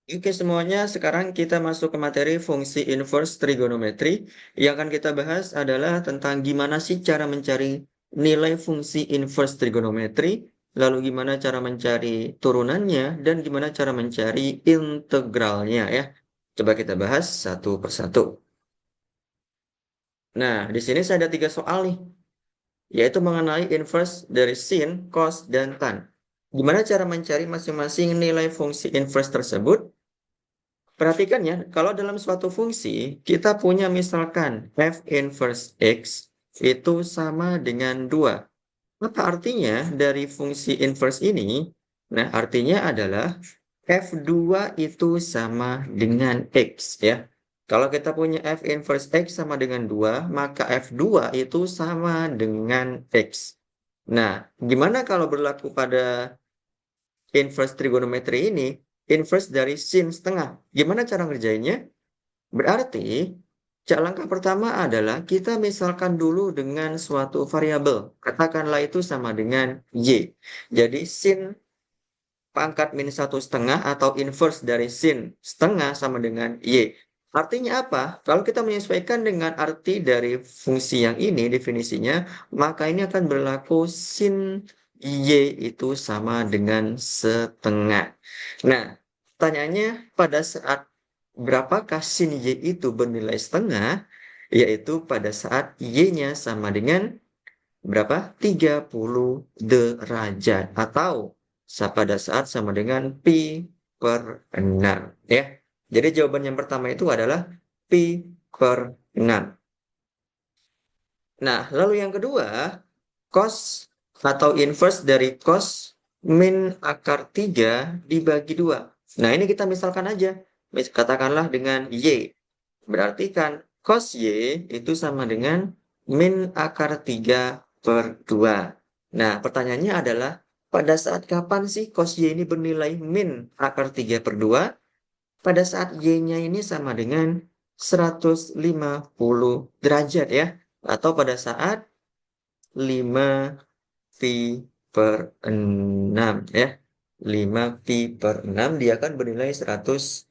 Oke semuanya, sekarang kita masuk ke materi fungsi inverse trigonometri. Yang akan kita bahas adalah tentang gimana sih cara mencari nilai fungsi inverse trigonometri, lalu gimana cara mencari turunannya, dan gimana cara mencari integralnya ya. Coba kita bahas satu persatu. Nah, di sini saya ada 3 soal nih, yaitu mengenai inverse dari sin, cos, dan tan. Gimana cara mencari masing-masing nilai fungsi inverse tersebut? Perhatikan ya, kalau dalam suatu fungsi, kita punya misalkan f inverse x itu sama dengan 2. Apa artinya dari fungsi inverse ini? Nah, artinya adalah f2 itu sama dengan x ya. Kalau kita punya f inverse x sama dengan 2, maka f2 itu sama dengan x. Nah, gimana kalau berlaku pada inverse trigonometri ini? Inverse dari sin setengah. Gimana cara ngerjainnya? Berarti, langkah pertama adalah kita misalkan dulu dengan suatu variabel. Katakanlah itu sama dengan Y. Jadi, sin pangkat min 1/2 atau inverse dari sin setengah sama dengan Y. Artinya apa? Kalau kita menyesuaikan dengan arti dari fungsi yang ini, definisinya, maka ini akan berlaku sin Y itu sama dengan setengah. Nah, pertanyaannya pada saat berapakah sin Y itu bernilai setengah? Yaitu pada saat Y-nya sama dengan berapa? 30 derajat. Atau pada saat sama dengan pi per 6. Ya. Jadi jawaban yang pertama itu adalah pi per 6. Nah, lalu yang kedua, cos atau inverse dari cos min akar 3 dibagi 2. Nah, ini kita misalkan aja. Katakanlah dengan Y. Berarti kan cos Y itu sama dengan min akar 3 per 2. Nah, pertanyaannya adalah, pada saat kapan sih cos Y ini bernilai min akar 3 per 2? Pada saat Y-nya ini sama dengan 150 derajat ya. Atau pada saat 5 pi per 6 ya. 5 pi per 6 dia akan bernilai 100,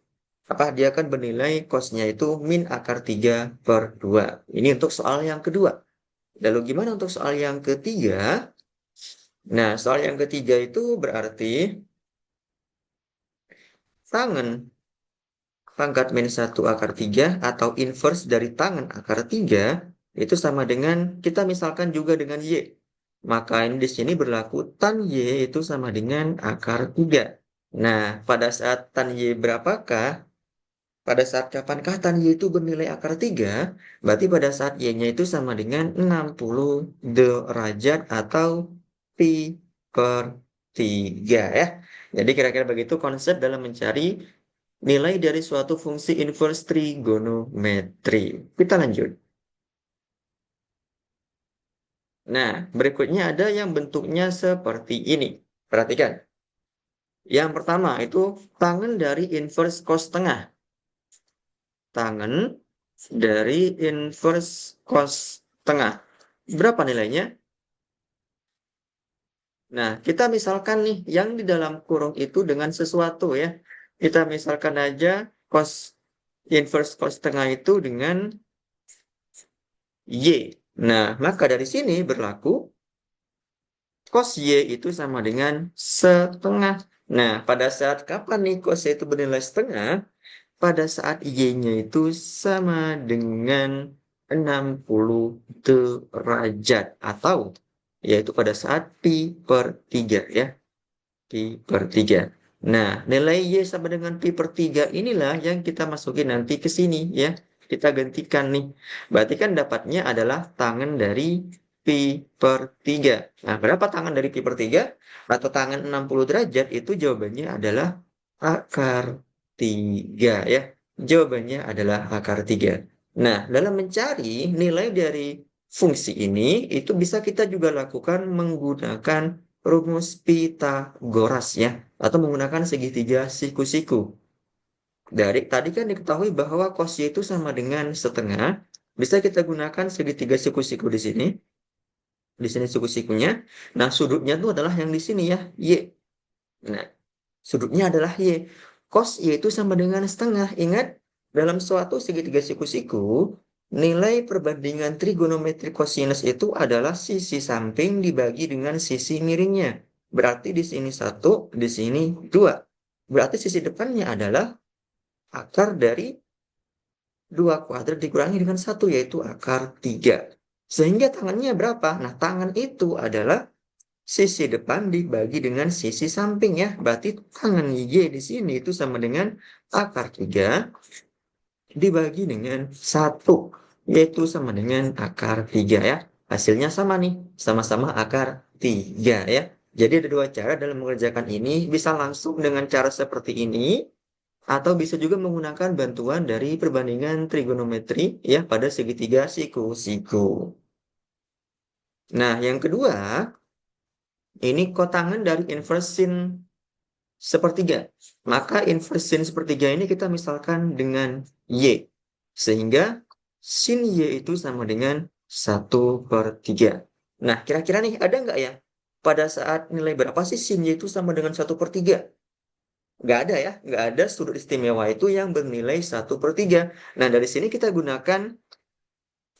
dia akan bernilai cosnya itu min akar 3 per 2. Ini untuk soal yang kedua. Lalu gimana untuk soal yang ketiga? Nah, soal yang ketiga itu berarti tangen pangkat min 1 akar 3 atau inverse dari tangen akar 3 itu sama dengan, kita misalkan juga dengan Y. Maka ini di sini berlaku tan Y itu sama dengan akar 3. Nah, pada saat tan Y berapakah? Pada saat kapankah tan Y itu bernilai akar 3? Berarti pada saat Y-nya itu sama dengan 60 derajat atau pi per 3 ya. Jadi kira-kira begitu konsep dalam mencari nilai dari suatu fungsi inverse trigonometri. Kita lanjut. Nah, berikutnya ada yang bentuknya seperti ini. Perhatikan. Yang pertama itu tangen dari inverse cos tengah. Tangen dari inverse cos tengah. Berapa nilainya? Nah, kita misalkan nih, yang di dalam kurung itu dengan sesuatu ya. Kita misalkan aja cos inverse cos tengah itu dengan Y. Nah, maka dari sini berlaku cos Y itu sama dengan setengah. Nah, pada saat kapan nih cos Y itu bernilai setengah? Pada saat Y-nya itu sama dengan 60 derajat. Atau, yaitu pada saat pi per 3 ya. Pi per 3. Nah, nilai Y sama dengan pi per 3 inilah yang kita masukin nanti ke sini ya. Kita gantikan nih. Berarti kan dapatnya adalah tangen dari pi per 3. Nah, berapa tangan dari pi per 3? Atau tangan 60 derajat itu jawabannya adalah akar 3 ya. Jawabannya adalah akar 3. Nah, dalam mencari nilai dari fungsi ini, itu bisa kita juga lakukan menggunakan rumus Pitagoras ya, atau menggunakan segitiga siku-siku. Dari tadi kan diketahui bahwa cos Y itu sama dengan setengah, bisa kita gunakan segitiga siku-siku di sini. Di sini siku-sikunya. Nah, sudutnya itu adalah yang di sini ya, Y. Nah, sudutnya adalah Y. cos Y itu sama dengan setengah. Ingat, dalam suatu segitiga siku-siku, nilai perbandingan trigonometri kosinus itu adalah sisi samping dibagi dengan sisi miringnya. Berarti di sini 1, di sini 2. Berarti sisi depannya adalah akar dari 2 kuadrat dikurangi dengan 1, yaitu akar 3. Sehingga tangannya berapa? Nah, tangan itu adalah sisi depan dibagi dengan sisi samping ya. Berarti tangan Y di sini itu sama dengan akar 3 dibagi dengan 1, yaitu sama dengan akar 3 ya. Hasilnya sama nih, sama-sama akar 3 ya. Jadi ada dua cara dalam mengerjakan ini, bisa langsung dengan cara seperti ini, atau bisa juga menggunakan bantuan dari perbandingan trigonometri ya pada segitiga siku-siku. Nah, yang kedua, ini kotangan dari inverse sin sepertiga. Maka inverse sin sepertiga ini kita misalkan dengan Y. Sehingga sin Y itu sama dengan 1/3. Nah, kira-kira nih ada nggak ya? Pada saat nilai berapa sih sin Y itu sama dengan 1/3? Nggak ada ya, nggak ada sudut istimewa itu yang bernilai 1/3. Nah, dari sini kita gunakan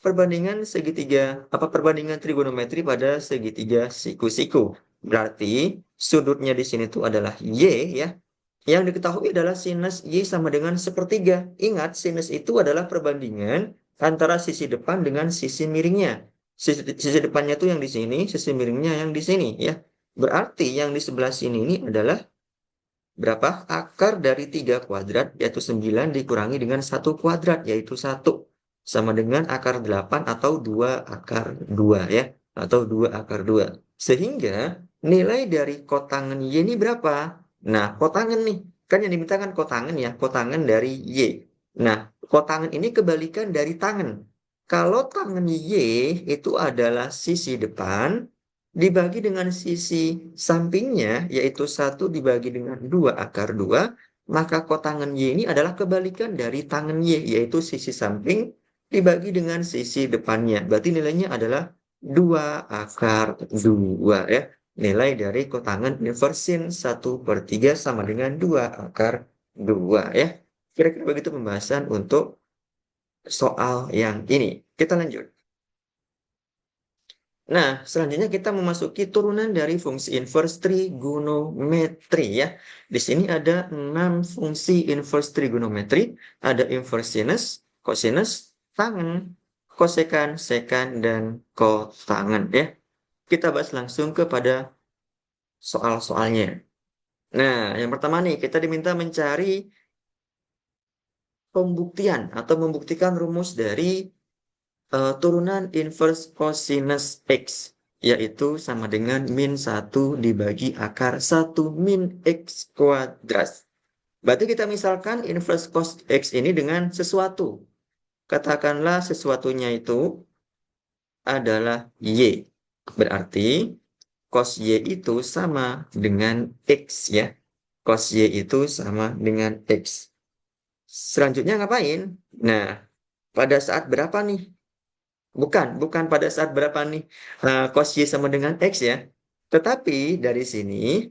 perbandingan segitiga, perbandingan trigonometri pada segitiga siku-siku. Berarti sudutnya di sini tuh adalah Y ya. Yang diketahui adalah sinus Y sama dengan sepertiga. Ingat, sinus itu adalah perbandingan antara sisi depan dengan sisi miringnya. Sisi depannya tuh yang di sini, sisi miringnya yang di sini ya. Berarti yang di sebelah sini ini adalah berapa? Akar dari 3 kuadrat, yaitu 9 dikurangi dengan 1 kuadrat, yaitu 1. Sama dengan akar 8 atau 2 akar 2 ya. Atau 2 akar 2. Sehingga nilai dari kotangan Y ini berapa? Nah, kotangan nih. Kan yang diminta kan kotangan ya. Kotangan dari Y. Nah, kotangan ini kebalikan dari tangan. Kalau tangan Y itu adalah sisi depan, dibagi dengan sisi sampingnya, yaitu 1 dibagi dengan 2 akar 2, maka kotangan Y ini adalah kebalikan dari tangan Y, yaitu sisi samping dibagi dengan sisi depannya. Berarti nilainya adalah 2 akar 2 ya. Nilai dari kotangan inverse sin 1/3 sama dengan 2 akar 2 ya. Kira-kira begitu pembahasan untuk soal yang ini. Kita lanjut. Nah, selanjutnya kita memasuki turunan dari fungsi inverse trigonometri ya. Di sini ada 6 fungsi inverse trigonometri. Ada inverse sinus, cosinus, tangen, kosekan, sekan, dan kotangen ya. Kita bahas langsung kepada soal-soalnya. Nah, yang pertama nih, kita diminta mencari pembuktian atau membuktikan rumus dari turunan inverse cosinus X, yaitu sama dengan min 1 dibagi akar 1 min X kuadrat. Berarti kita misalkan inverse cos X ini dengan sesuatu. Katakanlah sesuatunya itu adalah Y. Berarti cos Y itu sama dengan X ya. Cos Y itu sama dengan X. Selanjutnya ngapain? Nah, pada saat berapa nih? Bukan pada saat berapa nih cos Y sama dengan X ya. Tetapi dari sini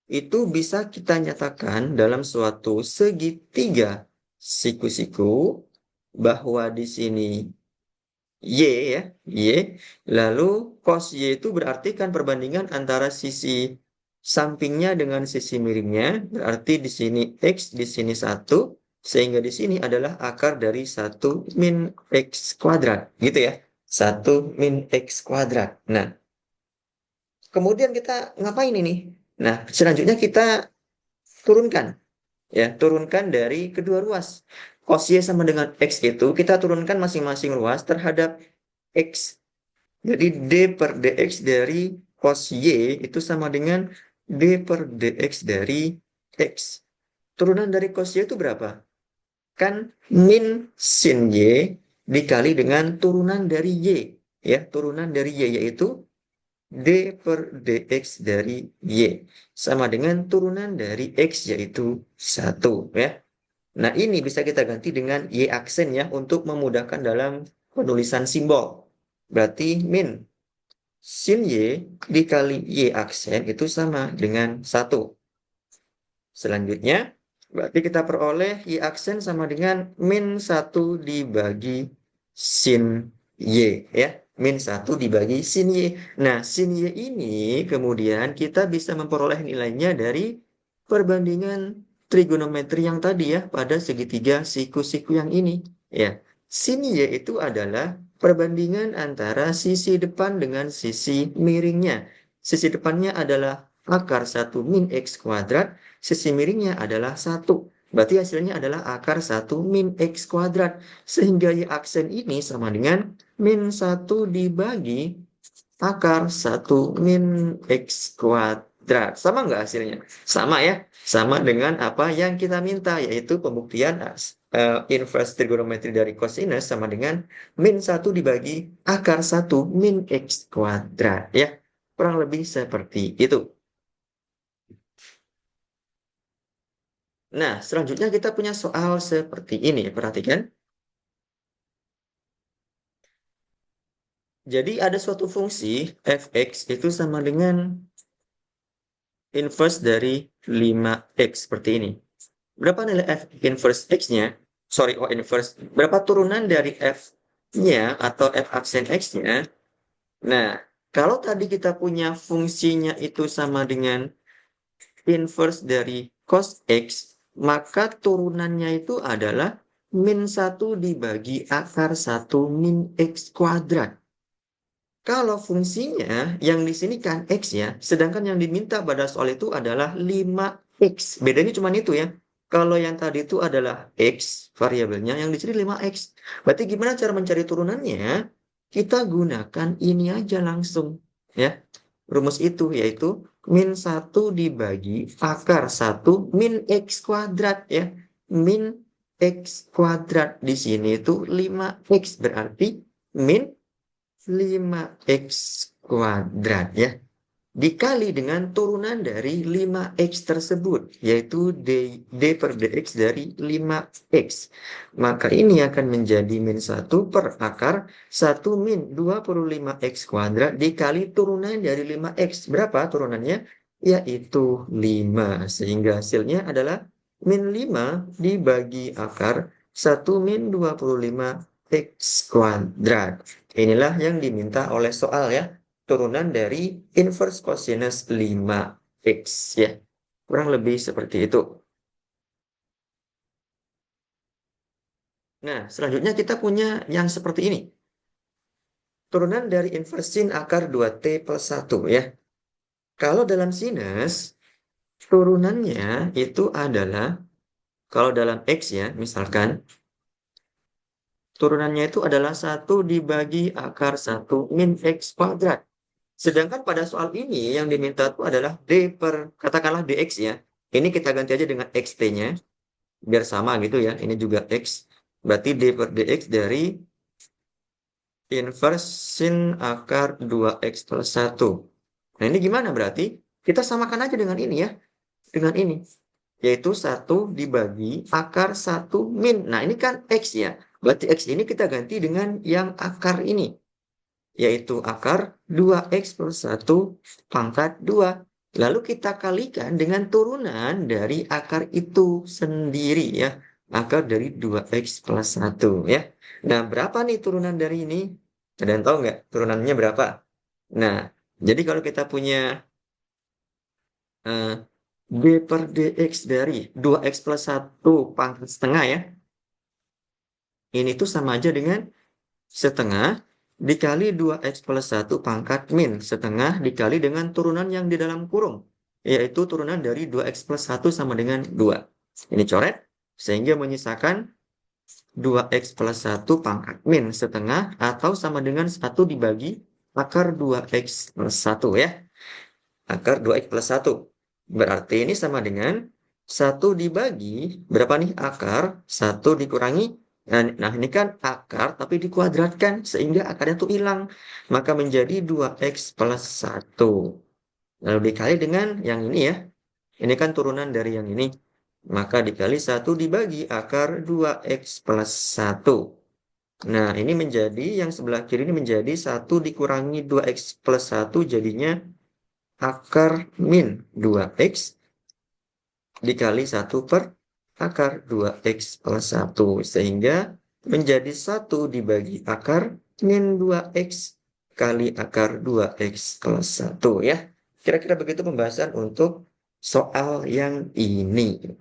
itu bisa kita nyatakan dalam suatu segitiga siku-siku bahwa di sini Y ya, Y. Lalu cos Y itu berarti kan perbandingan antara sisi sampingnya dengan sisi miringnya. Berarti di sini X, di sini 1. Sehingga di sini adalah akar dari 1 min X kuadrat. Gitu ya. 1 min X kuadrat. Nah, kemudian kita ngapain ini? Nah, selanjutnya kita turunkan. Ya, turunkan dari kedua ruas. Cos Y sama dengan X itu, kita turunkan masing-masing ruas terhadap X. Jadi D per dx dari cos Y itu sama dengan D per dx dari X. Turunan dari cos Y itu berapa? Kan min sin Y dikali dengan turunan dari Y. Ya, turunan dari Y yaitu D per dx dari Y. Sama dengan turunan dari X yaitu 1. Ya. Nah, ini bisa kita ganti dengan Y aksen ya untuk memudahkan dalam penulisan simbol. Berarti min sin Y dikali Y aksen itu sama dengan 1. Selanjutnya, berarti kita peroleh Y aksen sama dengan min 1 dibagi sin Y. Ya, min 1 dibagi sin Y. Nah, sin Y ini kemudian kita bisa memperoleh nilainya dari perbandingan trigonometri yang tadi ya, pada segitiga siku-siku yang ini. Ya, sin Y itu adalah perbandingan antara sisi depan dengan sisi miringnya. Sisi depannya adalah akar 1 min X kuadrat, sisi miringnya adalah 1. Berarti hasilnya adalah akar 1 min X kuadrat. Sehingga Y aksen ini sama dengan min 1 dibagi akar 1 min X kuadrat. Sama nggak hasilnya? Sama ya. Sama dengan apa yang kita minta, yaitu pembuktian inverse trigonometri dari cosinus sama dengan min 1 dibagi akar 1 min X kuadrat. Ya, kurang lebih seperti itu. Nah, selanjutnya kita punya soal seperti ini. Perhatikan. Jadi ada suatu fungsi fx itu sama dengan inverse dari 5x seperti ini. Berapa nilai f inverse x-nya? Sorry, oh inverse. Berapa turunan dari f-nya atau f aksen x-nya? Nah, kalau tadi kita punya fungsinya itu sama dengan inverse dari cos x, maka turunannya itu adalah min 1 dibagi akar 1 min x kuadrat. Kalau fungsinya yang di sini kan x ya, sedangkan yang diminta pada soal itu adalah 5x. Bedanya cuma itu ya. Kalau yang tadi itu adalah x variabelnya, yang di sini 5x. Berarti gimana cara mencari turunannya? Kita gunakan ini aja langsung ya. Rumus itu yaitu min 1 dibagi akar 1 min x kuadrat ya. Min x kuadrat di sini itu 5x, berarti min 5x kuadrat ya, dikali dengan turunan dari 5x tersebut, yaitu d per dx dari 5x. Maka ini akan menjadi min 1 per akar 1 min 25x kuadrat dikali turunan dari 5x. Berapa turunannya? Yaitu 5. Sehingga hasilnya adalah min 5 dibagi akar 1 min 25x kuadrat. Inilah yang diminta oleh soal ya, turunan dari inverse cosinus 5x ya. Kurang lebih seperti itu. Nah, selanjutnya kita punya yang seperti ini. Turunan dari inverse sin akar 2t plus 1 ya. Kalau dalam sinus, turunannya itu adalah, kalau dalam x ya, misalkan, turunannya itu adalah 1 dibagi akar 1 min x kuadrat. Sedangkan pada soal ini yang diminta itu adalah d per, katakanlah dx ya. Ini kita ganti aja dengan xt-nya, biar sama gitu ya. Ini juga x. Berarti d per dx dari inverse sin akar 2x plus 1. Nah ini gimana berarti? Kita samakan aja dengan ini ya. Dengan ini. Yaitu 1 dibagi akar 1 min. Nah ini kan x ya. Berarti x ini kita ganti dengan yang akar ini, yaitu akar 2x plus 1 pangkat 2. Lalu kita kalikan dengan turunan dari akar itu sendiri ya. Akar dari 2x plus 1 ya. Nah, berapa nih turunan dari ini? Ada yang tahu nggak turunannya berapa? Nah, jadi kalau kita punya eh, d per dx dari 2x plus 1 pangkat setengah ya. Ini tuh sama aja dengan setengah dikali 2x plus 1 pangkat min. Setengah dikali dengan turunan yang di dalam kurung, yaitu turunan dari 2x plus 1 sama dengan 2. Ini coret, sehingga menyisakan 2x plus 1 pangkat min setengah, atau sama dengan 1 dibagi akar 2x plus 1 ya. Akar 2x plus 1. Berarti ini sama dengan 1 dibagi, berapa nih akar? 1 dikurangi. Nah, ini kan akar tapi dikuadratkan sehingga akarnya tuh hilang. Maka menjadi 2x plus 1. Lalu dikali dengan yang ini ya. Ini kan turunan dari yang ini. Maka dikali 1 dibagi akar 2x plus 1. Nah, ini menjadi, yang sebelah kiri ini menjadi 1 dikurangi 2x plus 1 jadinya akar min 2x dikali 1 per akar 2x plus 1. Sehingga menjadi 1 dibagi akar min 2x kali akar 2x plus 1 ya. Kira-kira begitu pembahasan untuk soal yang ini.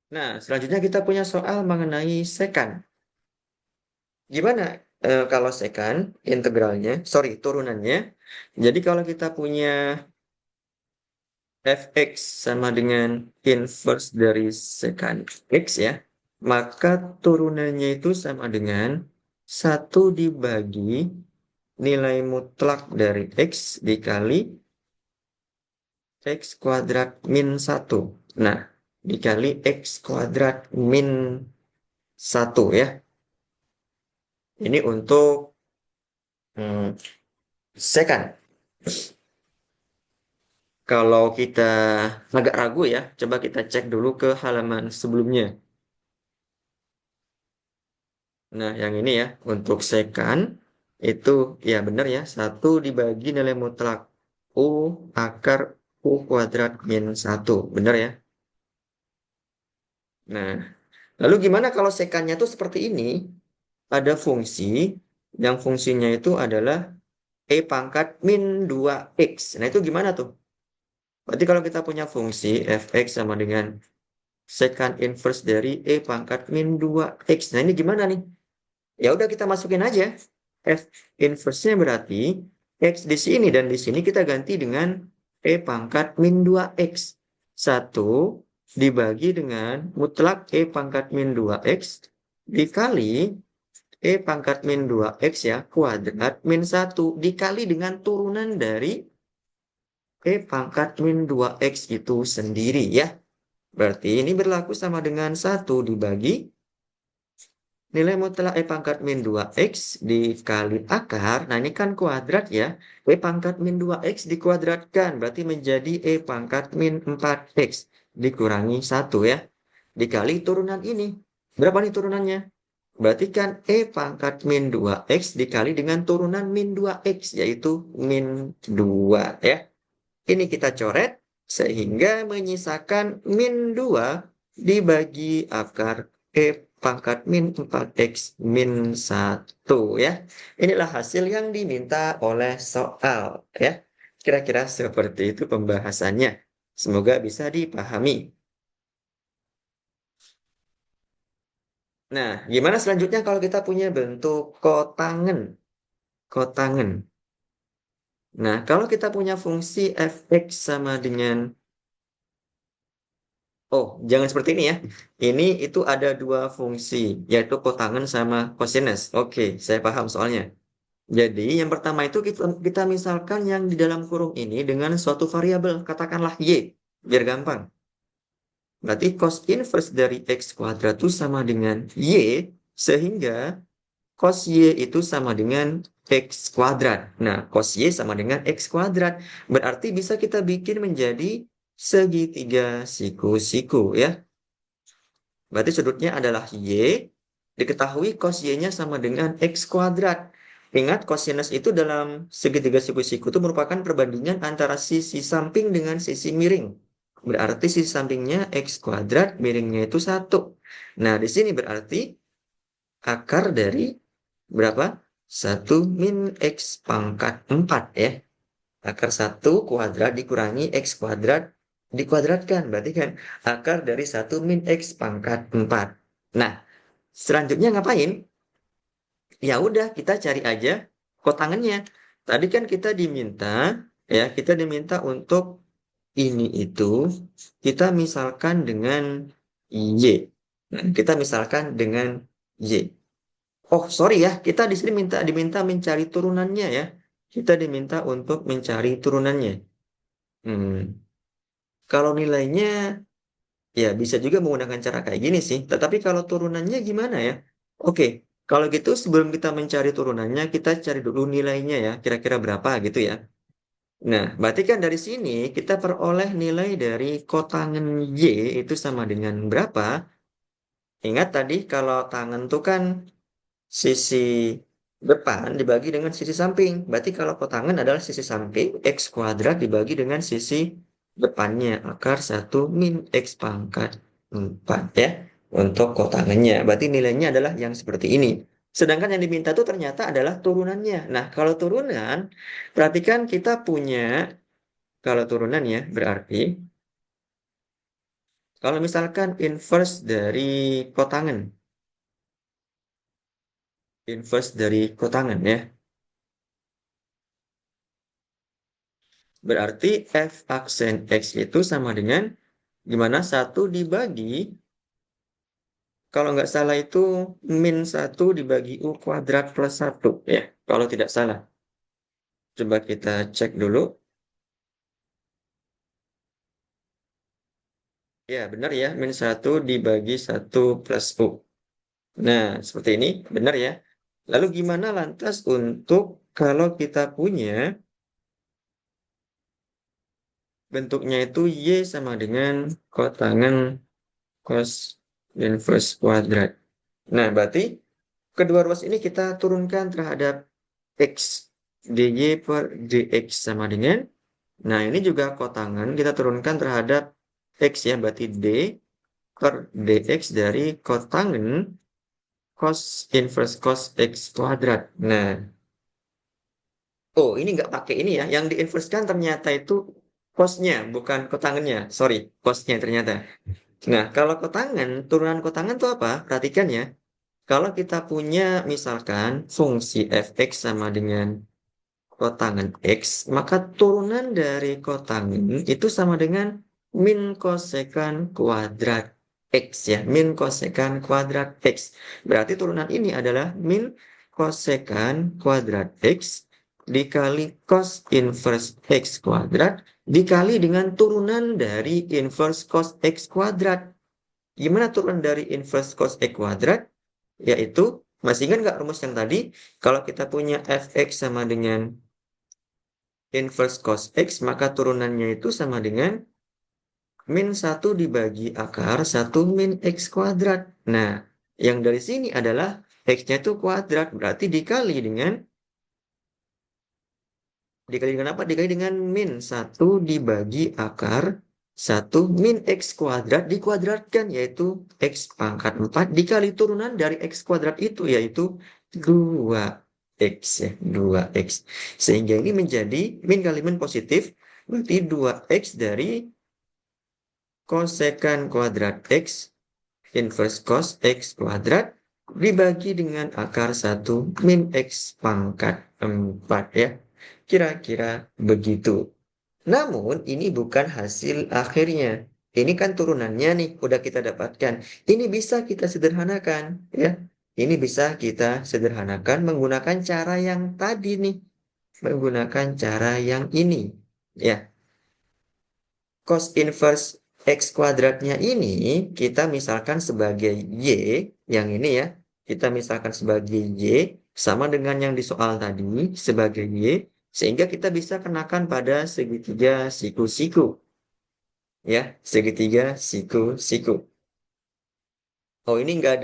Nah, selanjutnya kita punya soal mengenai sekan. Gimana kalau sekan integralnya, sorry, turunannya. Jadi kalau kita punya fx sama dengan inverse dari sekan x ya, maka turunannya itu sama dengan 1 dibagi nilai mutlak dari x dikali x kuadrat min 1. Nah, dikali x kuadrat min 1 ya. Ini untuk sekan. Kalau kita agak ragu ya, coba kita cek dulu ke halaman sebelumnya. Nah, yang ini ya, untuk sekan itu ya benar ya, 1 dibagi nilai mutlak U akar U kuadrat min 1. Benar ya? Nah, lalu gimana kalau sekannya itu seperti ini? Ada fungsi yang fungsinya itu adalah E pangkat min 2x. Nah, itu gimana tuh? Berarti kalau kita punya fungsi fx sama dengan secant inverse dari E pangkat min 2x. Nah, ini gimana nih? Ya udah kita masukin aja. F inverse-nya berarti X di sini dan di sini kita ganti dengan E pangkat min 2X. 1 dibagi dengan mutlak E pangkat min 2X dikali E pangkat min 2X ya kuadrat min 1 dikali dengan turunan dari E pangkat min 2X itu sendiri ya. Berarti ini berlaku sama dengan 1 dibagi nilai mutlak E pangkat min 2X dikali akar. Nah, ini kan kuadrat ya. E pangkat min 2X dikuadratkan. Berarti menjadi E pangkat min 4X dikurangi 1 ya. Dikali turunan ini. Berapa nih turunannya? Berarti kan E pangkat min 2X dikali dengan turunan min 2X. Yaitu min 2 ya. Ini kita coret. Sehingga menyisakan min 2 dibagi akar E pangkat min 4x min 1 ya. Inilah hasil yang diminta oleh soal ya. Kira-kira seperti itu pembahasannya. Semoga bisa dipahami. Nah, gimana selanjutnya kalau kita punya bentuk kotangen? Kotangen. Nah, kalau kita punya fungsi fx sama dengan oh, jangan seperti ini ya. Ini itu ada dua fungsi, yaitu kotangen sama cosinus. Oke, saya paham soalnya. Jadi, yang pertama itu kita misalkan yang di dalam kurung ini dengan suatu variabel, katakanlah Y, biar gampang. Berarti cos inverse dari X kuadrat itu sama dengan Y, sehingga cos Y itu sama dengan X kuadrat. Nah, cos Y sama dengan X kuadrat. Berarti bisa kita bikin menjadi segitiga siku-siku ya. Berarti sudutnya adalah Y, diketahui cos Y-nya sama dengan X kuadrat. Ingat, cosinus itu dalam segitiga siku-siku itu merupakan perbandingan antara sisi samping dengan sisi miring. Berarti sisi sampingnya X kuadrat, miringnya itu 1. Nah, di sini berarti akar dari berapa? 1 min X pangkat 4 ya. Akar 1 kuadrat dikurangi X kuadrat dikuadratkan. Berarti kan akar dari 1 min X pangkat 4. Nah, selanjutnya ngapain? Ya udah kita cari aja kotangannya. Tadi kan kita diminta ya, kita diminta untuk ini itu kita misalkan dengan Y. Nah, kita misalkan dengan Y. Oh, sorry ya, kita di sini diminta mencari turunannya ya. Kita diminta untuk mencari turunannya. Hmm, kalau nilainya ya bisa juga menggunakan cara kayak gini sih. Tetapi kalau turunannya gimana ya? Oke, kalau gitu sebelum kita mencari turunannya, kita cari dulu nilainya ya, kira-kira berapa gitu ya. Nah, berarti kan dari sini kita peroleh nilai dari kotangen Y itu sama dengan berapa? Ingat tadi kalau tangen tuh kan sisi depan dibagi dengan sisi samping. Berarti kalau kotangan adalah sisi samping, X kuadrat dibagi dengan sisi depannya. Akar 1 min X pangkat 4 ya. Untuk kotangannya. Berarti nilainya adalah yang seperti ini. Sedangkan yang diminta itu ternyata adalah turunannya. Nah, kalau turunan, perhatikan kita punya, kalau turunan ya, berarti kalau misalkan inverse dari kotangan, ya. Berarti F aksen X itu sama dengan gimana? 1 dibagi, kalau nggak salah itu min 1 dibagi U kuadrat plus 1 ya. Kalau tidak salah. Coba kita cek dulu. Ya, benar ya. Min 1 dibagi 1 plus U. Nah, seperti ini. Benar ya. Lalu gimana lantas untuk kalau kita punya bentuknya itu Y sama dengan kotangan cos inverse kuadrat. Nah, berarti kedua ruas ini kita turunkan terhadap X. dy per dx sama dengan. Nah, ini juga kotangan kita turunkan terhadap X ya. Berarti D per dx dari kotangan cos inverse cos X kuadrat. Nah, oh ini nggak pakai ini ya. Yang diinverskan ternyata itu cosnya, bukan kotangannya. Sorry, cosnya ternyata. Nah, kalau kotangan, turunan kotangan itu apa? Perhatikan ya. Kalau kita punya misalkan fungsi fx sama dengan kotangan x, maka turunan dari kotangan itu sama dengan min kosekan kuadrat x ya, min kosekan kuadrat x. Berarti turunan ini adalah min kosekan kuadrat x dikali cos inverse x kuadrat dikali dengan turunan dari inverse cos x kuadrat. Gimana turunan dari inverse cos x kuadrat? Yaitu, masih ingat nggak rumus yang tadi? Kalau kita punya fx sama dengan inverse cos x, maka turunannya itu sama dengan min 1 dibagi akar 1 min x kuadrat. Nah, yang dari sini adalah x-nya itu kuadrat, berarti dikali dengan apa? Dikali dengan min 1 dibagi akar 1 min x kuadrat dikuadratkan, yaitu x pangkat 4 dikali turunan dari x kuadrat itu, yaitu 2x ya, 2x. Sehingga ini menjadi min kali min positif, berarti 2x dari kosekan kuadrat x inverse cos x kuadrat dibagi dengan akar 1 min x pangkat 4 ya. Kira-kira begitu. Namun ini bukan hasil akhirnya. Ini kan turunannya nih, udah kita dapatkan. Ini bisa kita sederhanakan ya. Ini bisa kita sederhanakan menggunakan cara yang tadi nih. Menggunakan cara yang ini. Ya, cos inverse x kuadratnya ini kita misalkan sebagai y, yang ini ya, kita misalkan sebagai y sama dengan yang di soal tadi sebagai y, sehingga kita bisa kenakan pada segitiga siku-siku ya, segitiga siku-siku. Oh ini nggak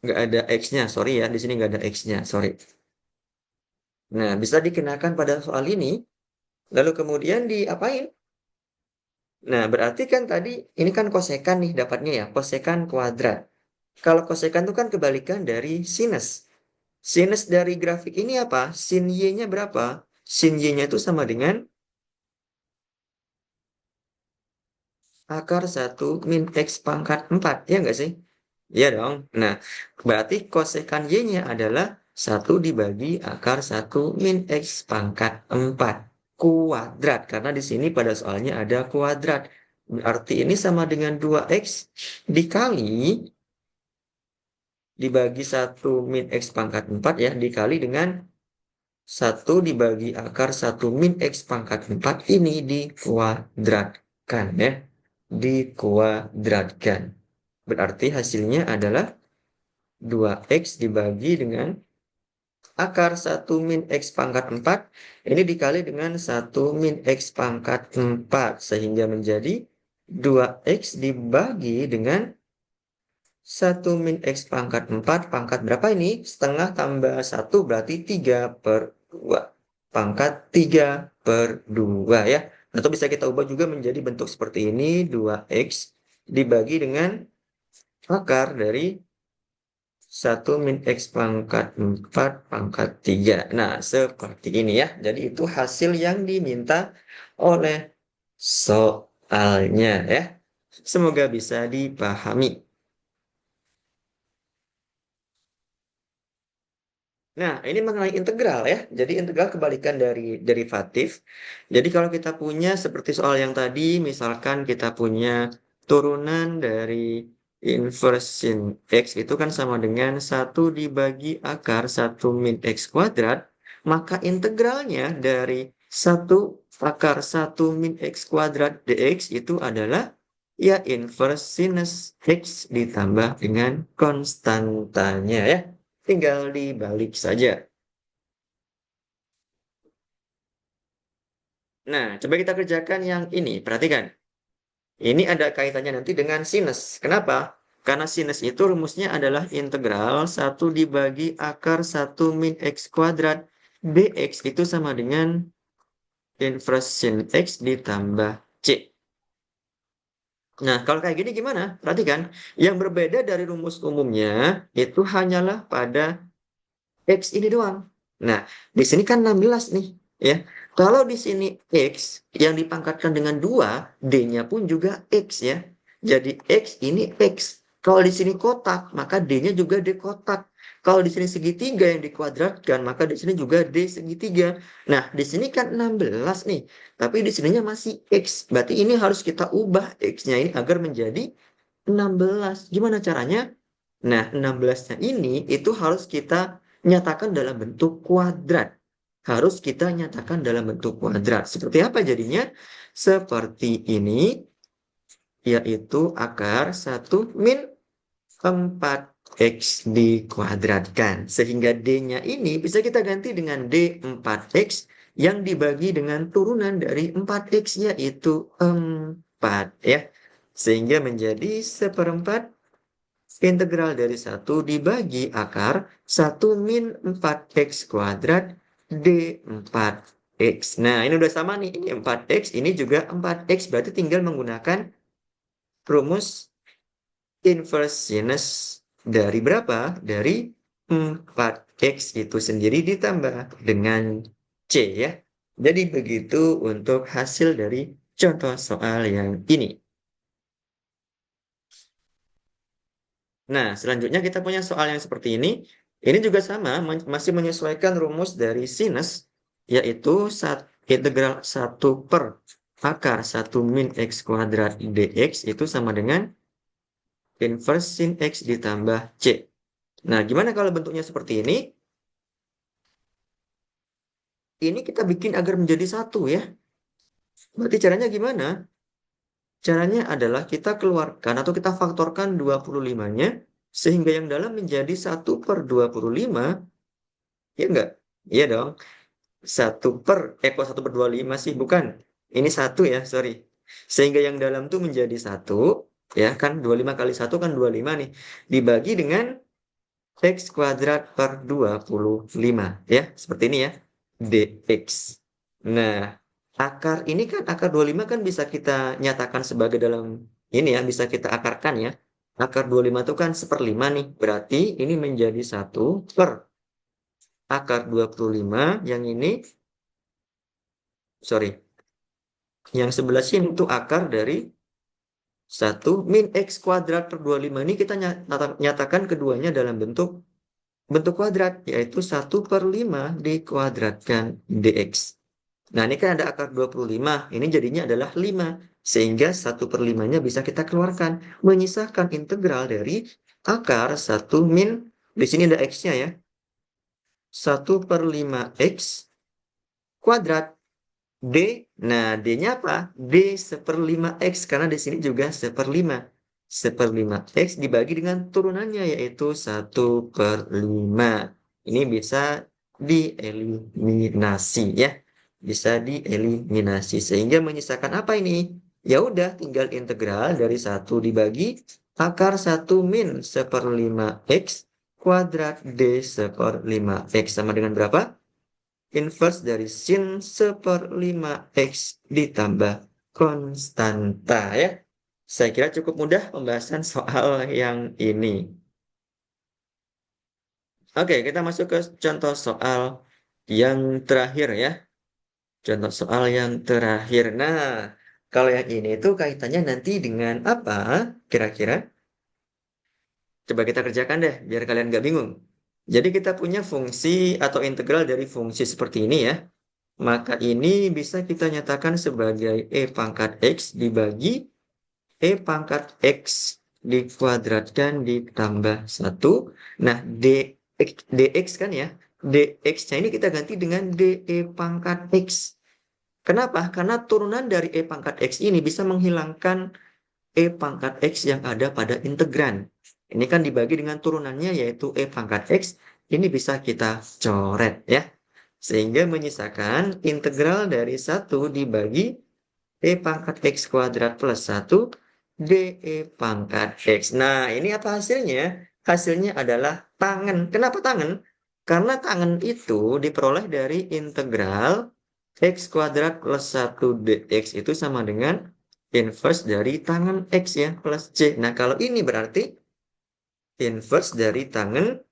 ada x-nya, sorry ya, di sini nggak ada x-nya, sorry. Nah, bisa dikenakan pada soal ini, lalu kemudian diapain? Nah, berarti kan tadi ini kan kosekan nih dapatnya ya, kosekan kuadrat. Kalau kosekan itu kan kebalikan dari sinus. Sinus dari grafik ini apa? Sin Y-nya berapa? Sin Y-nya itu sama dengan akar 1 min X pangkat 4. Ya nggak sih? Iya dong. Nah, berarti kosekan Y-nya adalah 1 dibagi akar 1 min X pangkat 4 kuadrat. Karena di sini pada soalnya ada kuadrat. Berarti ini sama dengan 2X dikali dibagi 1 min X pangkat 4 ya, dikali dengan 1 dibagi akar 1 min X pangkat 4 ini dikuadratkan ya. Dikuadratkan. Berarti hasilnya adalah 2X dibagi dengan akar 1 min X pangkat 4. Ini dikali dengan 1 min X pangkat 4. Sehingga menjadi 2X dibagi dengan 1 min X pangkat 4 pangkat berapa ini? Setengah tambah 1 berarti 3/2. Pangkat 3/2 ya. Atau bisa kita ubah juga menjadi bentuk seperti ini. 2X dibagi dengan akar dari 1 min X pangkat 4 pangkat 3. Nah, seperti ini ya. Jadi itu hasil yang diminta oleh soalnya ya. Semoga bisa dipahami. Nah, ini mengenai integral ya. Jadi integral kebalikan dari derivatif. Jadi kalau kita punya seperti soal yang tadi, misalkan kita punya turunan dari inverse sin X itu kan sama dengan 1 dibagi akar 1 min X kuadrat, maka integralnya dari 1 akar 1 min X kuadrat dx itu adalah ya inverse sinus X ditambah dengan konstantanya ya. Tinggal dibalik saja. Nah, coba kita kerjakan yang ini. Perhatikan. Ini ada kaitannya nanti dengan sinus. Kenapa? Karena sinus itu rumusnya adalah integral 1 dibagi akar 1 min X kuadrat dx itu sama dengan inverse sin X ditambah C. Nah, kalau kayak gini gimana? Perhatikan. Yang berbeda dari rumus umumnya itu hanyalah pada X ini doang. Nah, di sini kan 16 nih, ya. Kalau di sini X yang dipangkatkan dengan 2, D-nya pun juga X ya. Jadi X ini X. Kalau di sini kotak, maka D-nya juga D kotak. Kalau di sini segitiga yang dikuadratkan, maka di sini juga D segitiga. Nah, di sini kan 16 nih. Tapi di sininya masih X. Berarti ini harus kita ubah X-nya ini agar menjadi 16. Gimana caranya? Nah, 16-nya ini itu harus kita nyatakan dalam bentuk kuadrat. Harus kita nyatakan dalam bentuk kuadrat. Seperti apa jadinya? Seperti ini, yaitu akar 1 min 4X dikuadratkan. Sehingga D-nya ini bisa kita ganti dengan D 4X yang dibagi dengan turunan dari 4X yaitu 4 ya. Sehingga menjadi 1/4 integral dari 1 dibagi akar 1 min 4X kuadrat D4X. Nah, ini udah sama nih. Ini 4X, ini juga 4X. Berarti tinggal menggunakan rumus inverse sinus dari berapa? Dari 4X itu sendiri ditambah dengan C ya. Jadi begitu untuk hasil dari contoh soal yang ini. Nah, selanjutnya kita punya soal yang seperti ini. Ini juga sama, masih menyesuaikan rumus dari sinus, yaitu integral 1 per akar 1 min X kuadrat dx itu sama dengan inverse sin X ditambah C. Nah, gimana kalau bentuknya seperti ini? Ini kita bikin agar menjadi satu ya. Berarti caranya gimana? Caranya adalah kita keluarkan atau kita faktorkan 25-nya, sehingga yang dalam menjadi 1/25. Ya enggak? Iya dong. 1/25 sih, bukan. Ini satu ya, sorry. Sehingga yang dalam tuh menjadi satu, ya kan 25 kali satu kan 25 nih. Dibagi dengan X kuadrat per 25. Ya, seperti ini ya. Dx. Nah, akar 25 kan bisa kita nyatakan sebagai dalam ini ya, bisa kita akarkan ya. Akar 25 itu kan 1/5 nih. Berarti ini menjadi 1 per akar 25 yang ini, sorry, yang sebelah sini itu akar dari 1 min X kuadrat per 25 ini kita nyatakan keduanya dalam bentuk bentuk kuadrat, yaitu 1/5 dikuadratkan dx. Nah, ini kan ada akar 25, ini jadinya adalah 5, sehingga 1/5-nya bisa kita keluarkan, menyisakan integral dari akar 1 min, di sini ada X-nya ya, 1/5 X kuadrat D. Nah, D-nya apa? D 1/5 X, karena di sini juga 1/5. 1/5 X dibagi dengan turunannya, yaitu 1/5. Ini bisa dieliminasi ya. Bisa dieliminasi. Sehingga menyisakan apa ini? Ya udah, tinggal integral dari 1 dibagi akar 1 min 1/5 X kuadrat D 1/5 X sama dengan berapa? Inverse dari sin 1/5 X ditambah konstanta ya. Saya kira cukup mudah pembahasan soal yang ini. Oke, kita masuk ke contoh soal yang terakhir ya. Contoh soal yang terakhir. Nah, kalau yang ini tuh kaitannya nanti dengan apa? Kira-kira? Coba kita kerjakan deh, biar kalian nggak bingung. Jadi kita punya fungsi atau integral dari fungsi seperti ini ya. Maka ini bisa kita nyatakan sebagai E pangkat X dibagi E pangkat X dikuadratkan ditambah 1. Nah, dx kan ya. Dx-nya ini kita ganti dengan dE pangkat X. Kenapa? Karena turunan dari E pangkat X ini bisa menghilangkan E pangkat X yang ada pada integran. Ini kan dibagi dengan turunannya yaitu E pangkat X. Ini bisa kita coret ya. Sehingga menyisakan integral dari 1 dibagi E pangkat X kuadrat plus 1 dE pangkat X. Nah, ini apa hasilnya? Hasilnya adalah tangen. Kenapa tangen? Karena tangen itu diperoleh dari integral X kuadrat plus 1 dx itu sama dengan inverse dari tangen X ya, plus C. Nah, kalau ini berarti inverse dari tangen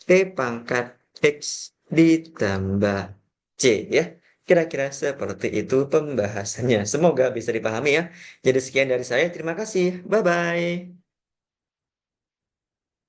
E pangkat X ditambah C ya. Kira-kira seperti itu pembahasannya. Semoga bisa dipahami ya. Jadi sekian dari saya. Terima kasih. Bye-bye.